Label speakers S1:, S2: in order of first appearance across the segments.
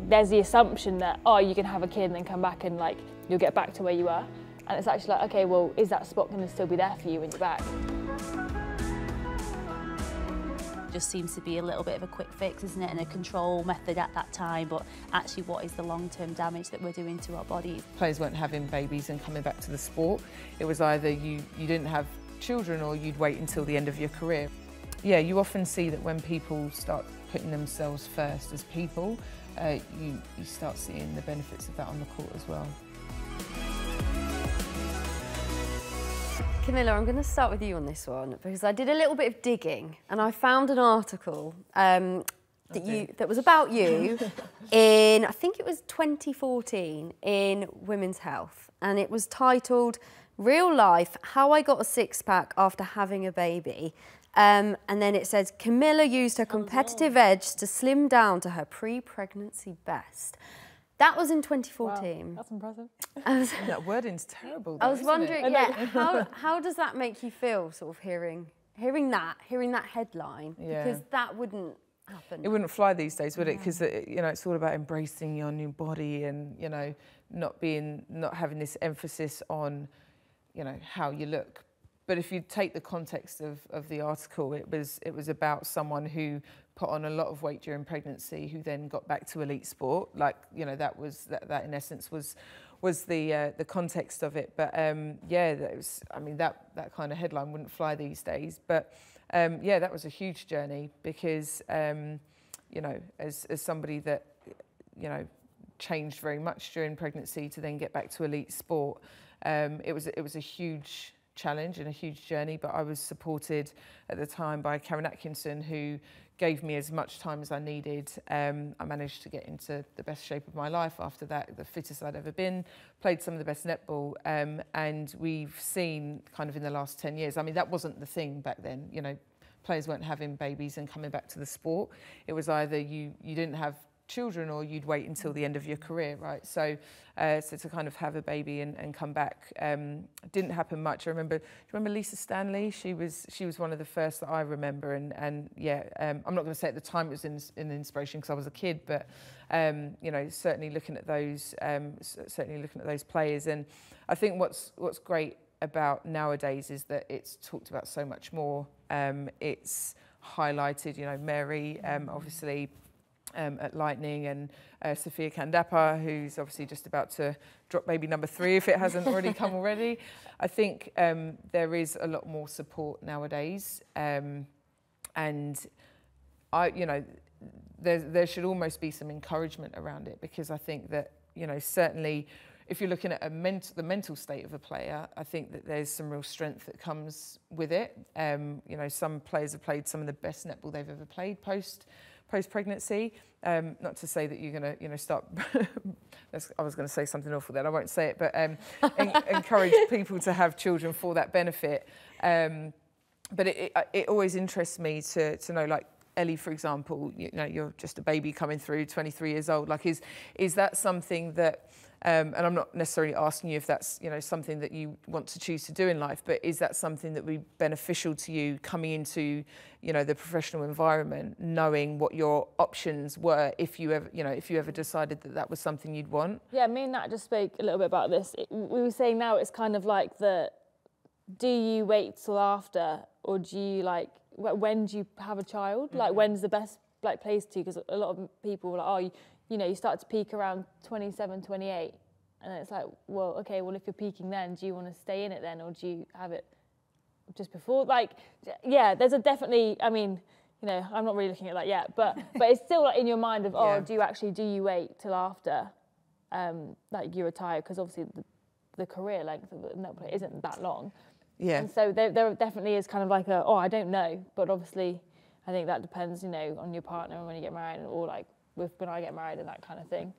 S1: there's the assumption that, oh, you can have a kid and then come back and like you'll get back to where you were. And it's actually like, okay, well, is that spot going to still be there for you when you're back?
S2: Just seems to be a little bit of a quick fix, isn't it, and a control method at that time, but actually what is the long-term damage that we're doing to our bodies?
S3: Players weren't having babies and coming back to the sport. It was either you didn't have children or you'd wait until the end of your career. Yeah, you often see that when people start putting themselves first as people, you start seeing the benefits of that on the court as well.
S4: Camilla, I'm going to start with you on this one because I did a little bit of digging and I found an article that was about you in, I think it was 2014, in Women's Health, and it was titled "Real Life: How I Got a Six-Pack After Having a Baby." And then it says, Camilla used her competitive edge to slim down to her pre-pregnancy best. That was in 2014.
S1: Wow, that's impressive.
S3: That wording's terrible, though,
S4: I was wondering, yeah,
S1: yeah,
S4: how does that make you feel, sort of hearing that headline?
S3: Yeah.
S4: Because that wouldn't happen.
S3: It wouldn't fly these days, would it? Because you know, it's all about embracing your new body and, you know, not having this emphasis on, you know, how you look. But if you take the context of the article, it was about someone who put on a lot of weight during pregnancy, who then got back to elite sport. Like, you know, that in essence was the context of it. But yeah, that was, I mean, that kind of headline wouldn't fly these days. But yeah, that was a huge journey because you know, as somebody that, you know, changed very much during pregnancy to then get back to elite sport, it was a huge challenge and a huge journey, but I was supported at the time by Karen Atkinson, who gave me as much time as I needed. I managed to get into the best shape of my life after that, the fittest I'd ever been, played some of the best netball, and we've seen kind of in the last 10 years, I mean, that wasn't the thing back then, you know, players weren't having babies and coming back to the sport. It was either you didn't have children or you'd wait until the end of your career, right? So so to kind of have a baby and come back didn't happen much. Do you remember Lisa Stanley? She was one of the first that I remember, and yeah, I'm not going to say at the time it was an inspiration because I was a kid, but you know, certainly looking at those players. And I think what's great about nowadays is that it's talked about so much more. It's highlighted, you know, Mary obviously at Lightning, and Sophia Kandapa, who's obviously just about to drop baby number 3 if it hasn't already come already. I think there is a lot more support nowadays, and you know, there should almost be some encouragement around it, because I think that, you know, certainly if you're looking at the mental state of a player, I think that there's some real strength that comes with it. You know, some players have played some of the best netball they've ever played post-pregnancy. Not to say that you're going to, you know, start... I was going to say something awful then, I won't say it, but encourage people to have children for that benefit. But it always interests me to know, like, Ellie, for example, you know, you're just a baby coming through, 23 years old. Like, is that something that... and I'm not necessarily asking you if that's, you know, something that you want to choose to do in life, but is that something that would be beneficial to you coming into, you know, the professional environment, knowing what your options were if you ever, you know, if you ever decided that that was something you'd want? Yeah,
S1: me and Nat just spoke a little bit about this. We were saying now it's kind of like do you wait till after, or do you, like, when do you have a child? Mm-hmm. Like, when's the best, like, place to? Because a lot of people were like, oh, you know, you start to peak around 27, 28. And then it's like, well, okay, well, if you're peaking then, do you want to stay in it then? Or do you have it just before? Like, yeah, there's a definitely, I mean, you know, I'm not really looking at that yet, but it's still, like, in your mind of, oh, yeah, do you wait till after, like, you retire? Because obviously the career length of the netball player isn't that long. Yeah. And so there definitely is kind of like I don't know. But obviously, I think that depends, you know, on your partner and when you get married, or like when I get married and that kind of thing.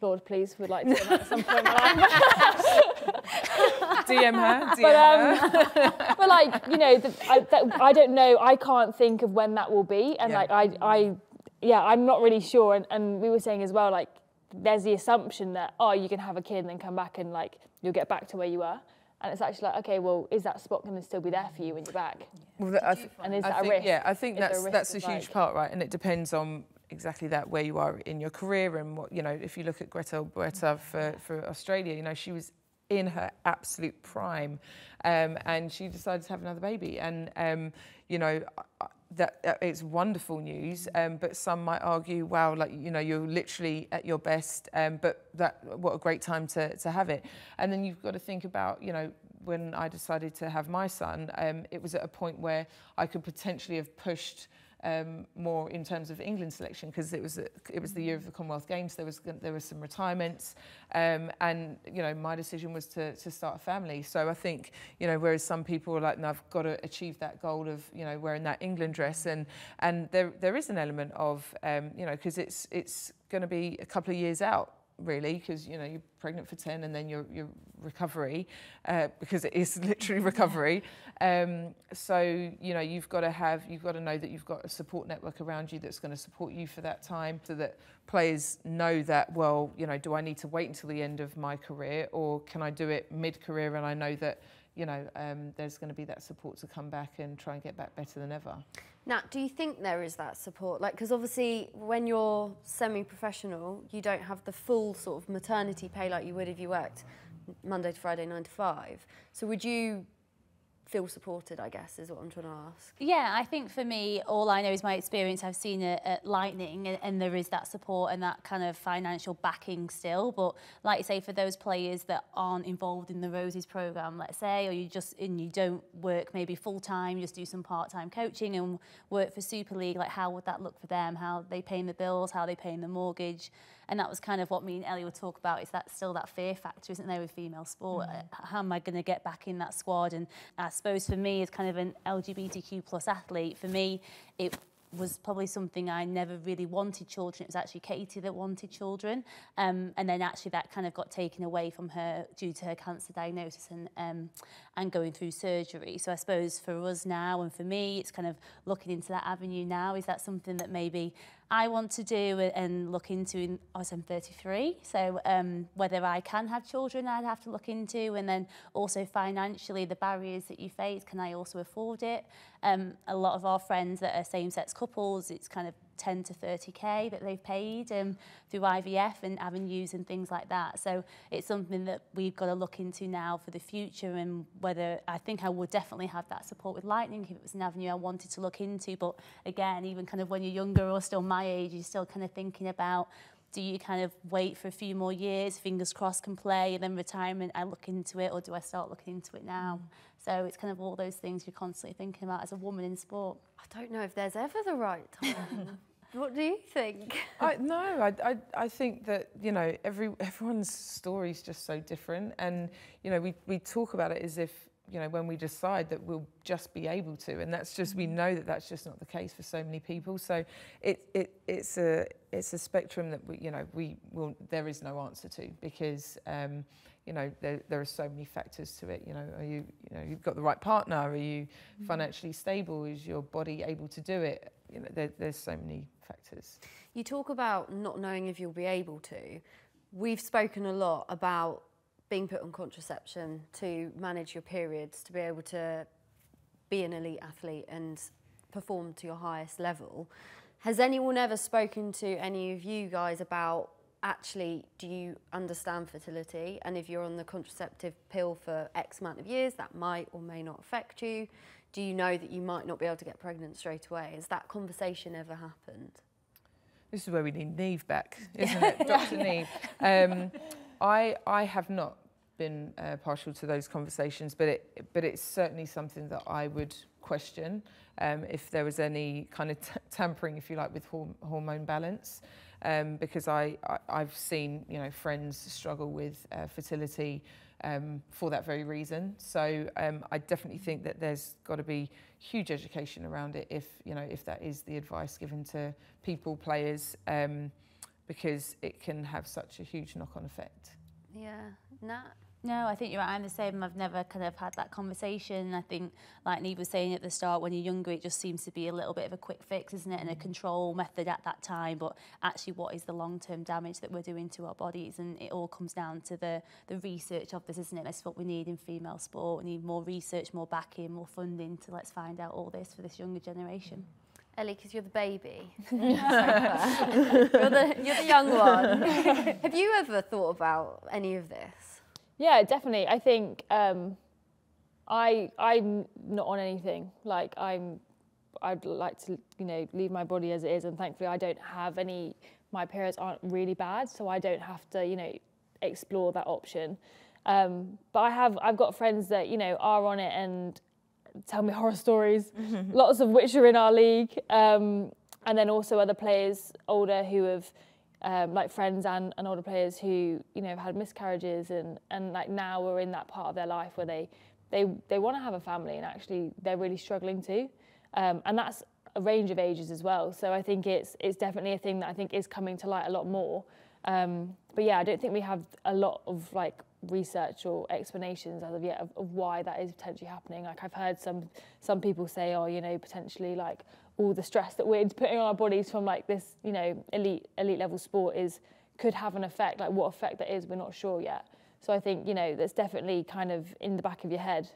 S1: Lord, please, would like to do that at some point in my life.
S3: DM her.
S1: But like, you know, I don't know. I can't think of when that will be, and like I'm not really sure. And we were saying as well, like, there's the assumption that, oh, you can have a kid and then come back and, like, you'll get back to where you were. And it's actually like, okay, well, is that spot going to still be there for you when you're back?
S3: Well, and is that a risk? Yeah, I think that's a huge part, right? And it depends on, exactly that, where you are in your career and what, you know, if you look at Greta for Australia, you know, she was in her absolute prime, and she decided to have another baby, and you know, that it's wonderful news, but some might argue, wow, like, you know, you're literally at your best, but what a great time to have it. And then you've got to think about, you know, when I decided to have my son, it was at a point where I could potentially have pushed more in terms of England selection, because it was the year of the Commonwealth Games. There were some retirements, and you know, my decision was to start a family. So I think, you know, whereas some people are like, no, I've got to achieve that goal of, you know, wearing that England dress, and there is an element of you know, because it's going to be a couple of years out, really, because, you know, you're pregnant for 10 and then your recovery, because it is literally recovery. So, you know, you've got to know that you've got a support network around you that's going to support you for that time, so that players know that, well, you know, do I need to wait until the end of my career, or can I do it mid-career, and I know that, you know, there's going to be that support to come back and try and get back better than ever.
S4: Nat, do you think there is that support? Like, because obviously when you're semi-professional, you don't have the full sort of maternity pay like you would if you worked Monday to Friday, 9 to 5. So would you feel supported, I guess, is what I'm trying to ask?
S2: Yeah, I think for me, all I know is my experience. I've seen it at Lightning, and there is that support and that kind of financial backing still. But like you say, for those players that aren't involved in the Roses programme, let's say, or you don't work maybe full time, you just do some part-time coaching and work for Super League, like how would that look for them? How are they paying the bills? How are they paying the mortgage? And that was kind of what me and Ellie would talk about, is that still that fear factor, isn't there, with female sport? How am I going to get back in that squad? And I suppose for me, as kind of an LGBTQ plus athlete, for me, it was probably something I never really wanted children. It was actually Katie that wanted children. And then actually that kind of got taken away from her due to her cancer diagnosis and going through surgery. So I suppose for us now, and for me, it's kind of looking into that avenue now. Is that something that maybe I want to do and look into? I'm 33, so whether I can have children, I'd have to look into, and then also financially, the barriers that you face, can I also afford it? A lot of our friends that are same-sex couples, it's kind of 10 to 30k that they've paid through IVF and avenues and things like that. So it's something that we've got to look into now for the future, and whether I think I would definitely have that support with Lightning if it was an avenue I wanted to look into. But again, even kind of when you're younger or still my age, you're still kind of thinking about, do you kind of wait for a few more years, fingers crossed can play, and then retirement, I look into it, or do I start looking into it now? So it's kind of all those things you're constantly thinking about as a woman in sport.
S4: I don't know if there's ever the right time. What do you think?
S3: I think that, you know, everyone's story is just so different, and, you know, we talk about it as if, you know, when we decide that we'll just be able to, and that's just, we know that that's just not the case for so many people. So it's a spectrum that there is no answer to, because you know, there are so many factors to it. You know, you've got the right partner? Are you financially stable? Is your body able to do it? You know, there's so many factors.
S4: You talk about not knowing if you'll be able to. We've spoken a lot about being put on contraception to manage your periods, to be able to be an elite athlete and perform to your highest level. Has anyone ever spoken to any of you guys about, actually, do you understand fertility? And if you're on the contraceptive pill for X amount of years, that might or may not affect you. Do you know that you might not be able to get pregnant straight away? Has that conversation ever happened?
S3: This is where we need Neve back, isn't it? Dr. Neve. I have not been partial to those conversations, but it's certainly something that I would question if there was any kind of tampering, if you like, with hormone balance, because I've seen, you know, friends struggle with fertility for that very reason. So I definitely think that there's got to be huge education around it, if, you know, if that is the advice given to people, players, because it can have such a huge knock-on effect.
S4: Yeah, Nat?
S2: No, I think you're right. I'm the same. I've never kind of had that conversation. I think, like Neve was saying at the start, when you're younger, it just seems to be a little bit of a quick fix, isn't it? And a control method at that time. But actually, what is the long-term damage that we're doing to our bodies? And it all comes down to the research of this, isn't it? That's what we need in female sport. We need more research, more backing, more funding to let's find out all this for this younger generation.
S4: Ellie, because you're the baby. you're the young one. Have you ever thought about any of this?
S1: Yeah, definitely. I think I'm not on anything. Like I'd like to, you know, leave my body as it is, and thankfully I don't have any. My periods aren't really bad, so I don't have to, you know, explore that option. But I've got friends that, you know, are on it and tell me horror stories, lots of which are in our league. And then also other players older who have, like friends and older players who, you know, have had miscarriages and like now are in that part of their life where they want to have a family and actually they're really struggling to. And that's a range of ages as well. So I think it's definitely a thing that I think is coming to light a lot more. But yeah, I don't think we have a lot of like research or explanations as of yet of why that is potentially happening. Like I've heard some people say, oh, you know, potentially like all the stress that we're putting on our bodies from like this, you know, elite level sport could have an effect. Like what effect that is, we're not sure yet. So I think, you know, that's definitely kind of in the back of your head.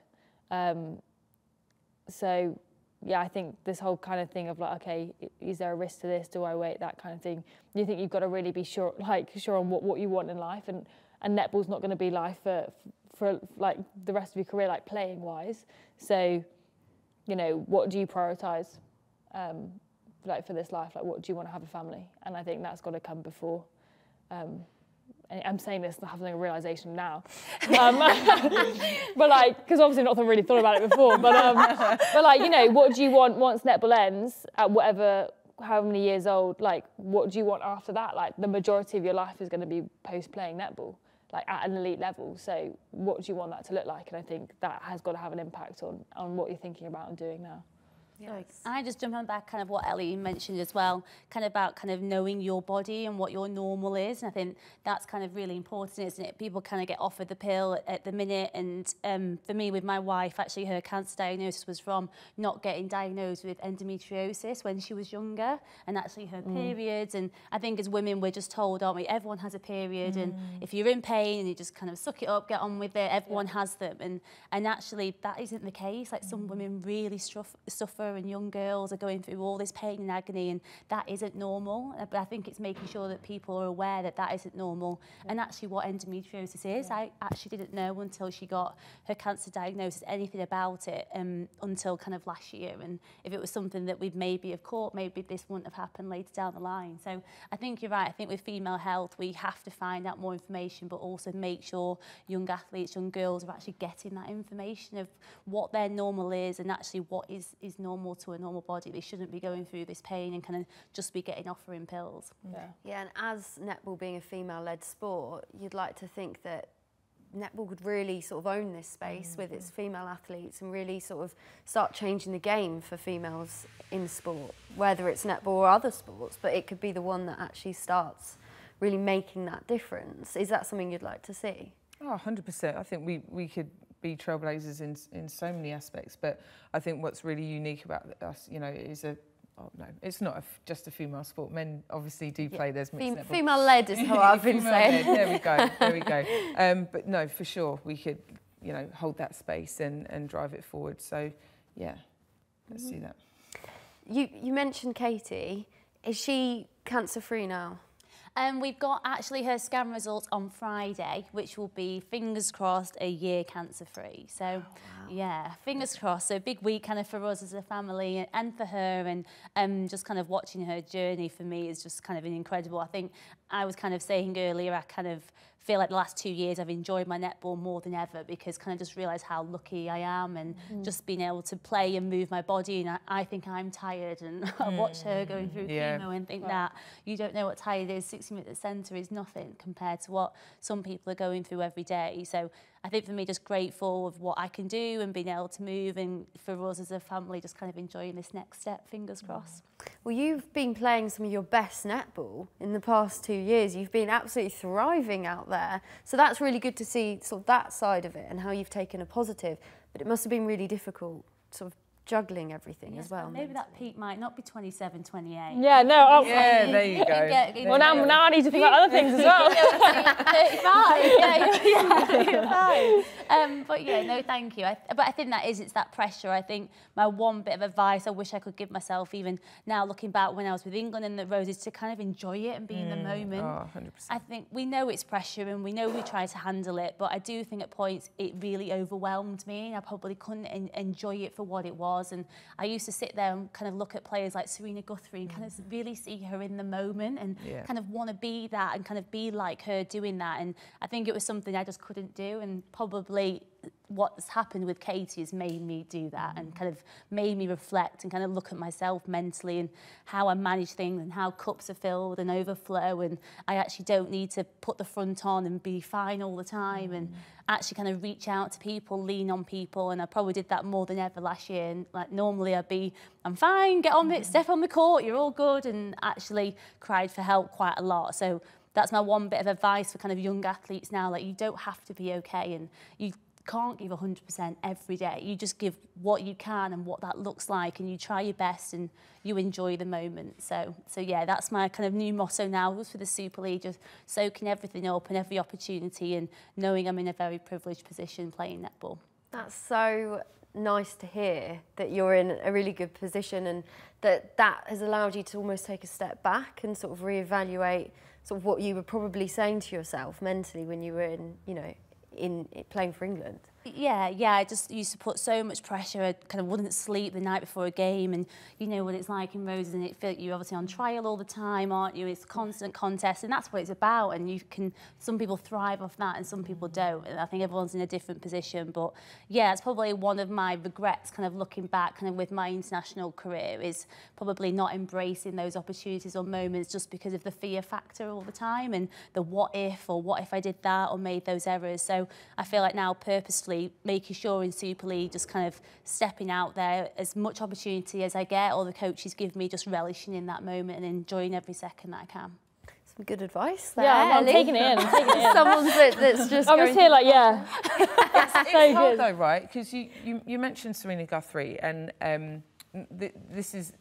S1: So yeah, I think this whole kind of thing of like, okay, is there a risk to this? Do I wait? That kind of thing. You think you've got to really be sure on what you want in life, and netball's not going to be life for like the rest of your career, like playing wise. So, you know, what do you prioritise, like for this life? Like, what do you want to have a family? And I think that's got to come before. And I'm saying this, I'm having a realisation now. But like, because obviously not really thought about it before, but like, you know, what do you want once netball ends at however many years old, like what do you want after that? Like the majority of your life is going to be post playing netball, like at an elite level. So what do you want that to look like? And I think that has got to have an impact on what you're thinking about and doing now.
S2: Yes. I just jump on back kind of what Ellie mentioned as well, kind of about kind of knowing your body and what your normal is. And I think that's kind of really important, isn't it? People kind of get offered the pill at the minute. And for me, with my wife, actually her cancer diagnosis was from not getting diagnosed with endometriosis when she was younger, and actually her periods. And I think as women, we're just told, aren't we, everyone has a period. And if you're in pain and you just kind of suck it up, get on with it, everyone has them. And actually that isn't the case. Like some women really suffer, and young girls are going through all this pain and agony, and that isn't normal. But I think it's making sure that people are aware that that isn't normal, and actually what endometriosis is. I actually didn't know until she got her cancer diagnosis anything about it until kind of last year. And if it was something that we'd maybe have caught, maybe this wouldn't have happened later down the line. So I think you're right. I think with female health, we have to find out more information, but also make sure young athletes, young girls are actually getting that information of what their normal is, and actually what is normal to a normal body. They shouldn't be going through this pain and kind of just be getting offering pills.
S4: Yeah, and as netball being a female-led sport, you'd like to think that netball could really sort of own this space with its female athletes and really sort of start changing the game for females in sport, whether it's netball or other sports, but it could be the one that actually starts really making that difference. Is that something you'd like to see?
S3: Oh, 100%. I think we could be trailblazers in so many aspects, but I think what's really unique about us, you know, is it's not just a female sport. Men obviously do play. There's mixed netball.
S4: Female-led is how I've been saying.
S3: There we go. But no, for sure, we could, you know, hold that space and drive it forward. So, yeah, let's do that.
S4: You mentioned Katie. Is she cancer-free now?
S2: We've got actually her scan results on Friday, which will be, fingers crossed, a year cancer-free. So, yeah, fingers crossed. So big week kind of for us as a family and for her, and just kind of watching her journey for me is just kind of incredible. I think I was kind of saying earlier, I kind of feel like the last 2 years I've enjoyed my netball more than ever, because kind of just realised how lucky I am, and just being able to play and move my body. And I think I'm tired, and I watch her going through chemo and think that you don't know what tired is. 60 minutes at the centre is nothing compared to what some people are going through every day. So I think for me, just grateful of what I can do and being able to move, and for us as a family, just kind of enjoying this next step, fingers crossed.
S4: Well, you've been playing some of your best netball in the past 2 years. You've been absolutely thriving out there. So that's really good to see sort of that side of it and how you've taken a positive. But it must have been really difficult sort of juggling everything as well.
S2: Maybe that peak might not be 27, 28.
S1: Yeah, no. Oh,
S3: Yeah, there you go.
S1: Well, now I need to think about other things as well.
S2: 35. Yeah, 35. But yeah, no, thank you. But I think it's that pressure. I think my one bit of advice I wish I could give myself, even now looking back when I was with England and the Roses, to kind of enjoy it and be in the moment.
S3: Oh, 100%.
S2: I think we know it's pressure and we know we try to handle it, but I do think at points it really overwhelmed me and I probably couldn't enjoy it for what it was. And I used to sit there and kind of look at players like Serena Guthrie and kind of really see her in the moment and kind of want to be that and kind of be like her doing that. And I think it was something I just couldn't do, and probably what's happened with Katie has made me do that and kind of made me reflect and kind of look at myself mentally and how I manage things and how cups are filled and overflow, and I actually don't need to put the front on and be fine all the time and actually kind of reach out to people, lean on people. And I probably did that more than ever last year. And like normally I'd be, I'm fine, get on it, step on the court, you're all good, and actually cried for help quite a lot. So that's my one bit of advice for kind of young athletes now, like you don't have to be okay and you can't give 100% every day. You just give what you can and what that looks like, and you try your best and you enjoy the moment. So yeah, that's my kind of new motto now for the Super League, just soaking everything up and every opportunity and knowing I'm in a very privileged position playing netball.
S4: That's so nice to hear that you're in a really good position and that has allowed you to almost take a step back and sort of reevaluate sort of what you were probably saying to yourself mentally when you were in, you know, in playing for England.
S2: Yeah, I just used to put so much pressure. I kind of wouldn't sleep the night before a game, and you know what it's like in Roses, and it feels you're obviously on trial all the time, aren't you? It's constant contest, and that's what it's about. And you can, some people thrive off that, and some people don't. And I think everyone's in a different position. But yeah, it's probably one of my regrets, kind of looking back, kind of with my international career, is probably not embracing those opportunities or moments just because of the fear factor all the time and the what if I did that or made those errors. So I feel like now purposefully making sure in Super League, just kind of stepping out there, as much opportunity as I get or the coaches give me, just relishing in that moment and enjoying every second that I can.
S4: Some good advice there.
S1: Yeah, I'm taking it in. I'm taking it in.
S4: Someone that's just
S1: I was here like, yeah.
S3: It's hard though, right? Because you mentioned Serena Guthrie, and this is,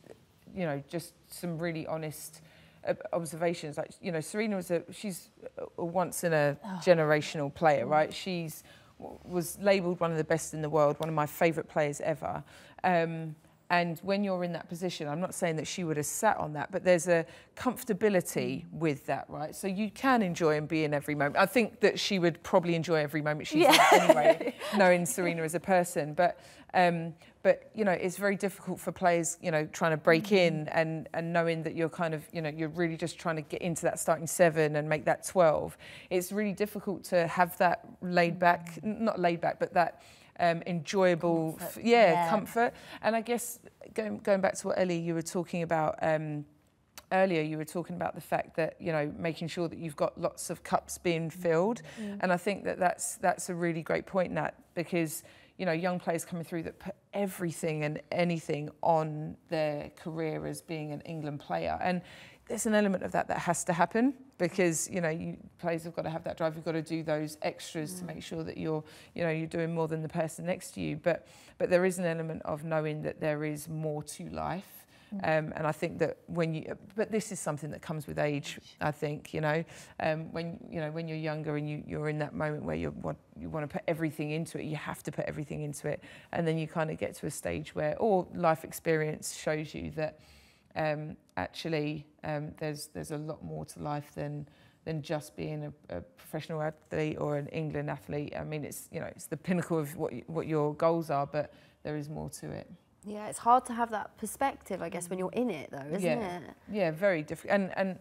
S3: you know, just some really honest observations. Like, you know, Serena she's a once in a generational player, right? Was labelled one of the best in the world, one of my favourite players ever. And when you're in that position, I'm not saying that she would have sat on that, but there's a comfortability with that, right? So you can enjoy and be in every moment. I think that she would probably enjoy every moment she's in anyway, knowing Serena as a person. But you know, it's very difficult for players, you know, trying to break in and knowing that you're kind of, you know, you're really just trying to get into that starting 7 and make that 12. It's really difficult to have that laid back, not laid back, but that enjoyable, comfort. And I guess going back to what Ellie, you were talking about earlier, you were talking about the fact that, you know, making sure that you've got lots of cups being filled. And I think that that's a really great point, Nat, because, you know, young players coming through that put everything and anything on their career as being an England player. And there's an element of that has to happen because, you know, players have got to have that drive. You've got to do those extras to make sure that you're doing more than the person next to you. But there is an element of knowing that there is more to life. And I think that but this is something that comes with age, I think, you know, when you're younger and you're in that moment where you want to put everything into it, you have to put everything into it. And then you kind of get to a stage where, or life experience shows you that actually there's a lot more to life than just being a professional athlete or an England athlete. I mean, it's, you know, it's the pinnacle of what your goals are, but there is more to it.
S4: Yeah, it's hard to have that perspective, I guess, when you're in it, though, isn't it?
S3: Yeah, very different, and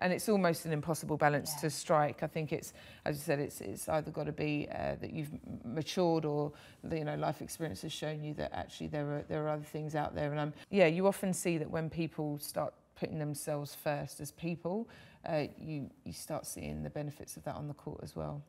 S3: it's almost an impossible balance to strike. I think it's, as you said, it's either got to be that you've matured, or you know, life experience has shown you that actually there are other things out there. And you often see that when people start putting themselves first as people, you start seeing the benefits of that on the court as well.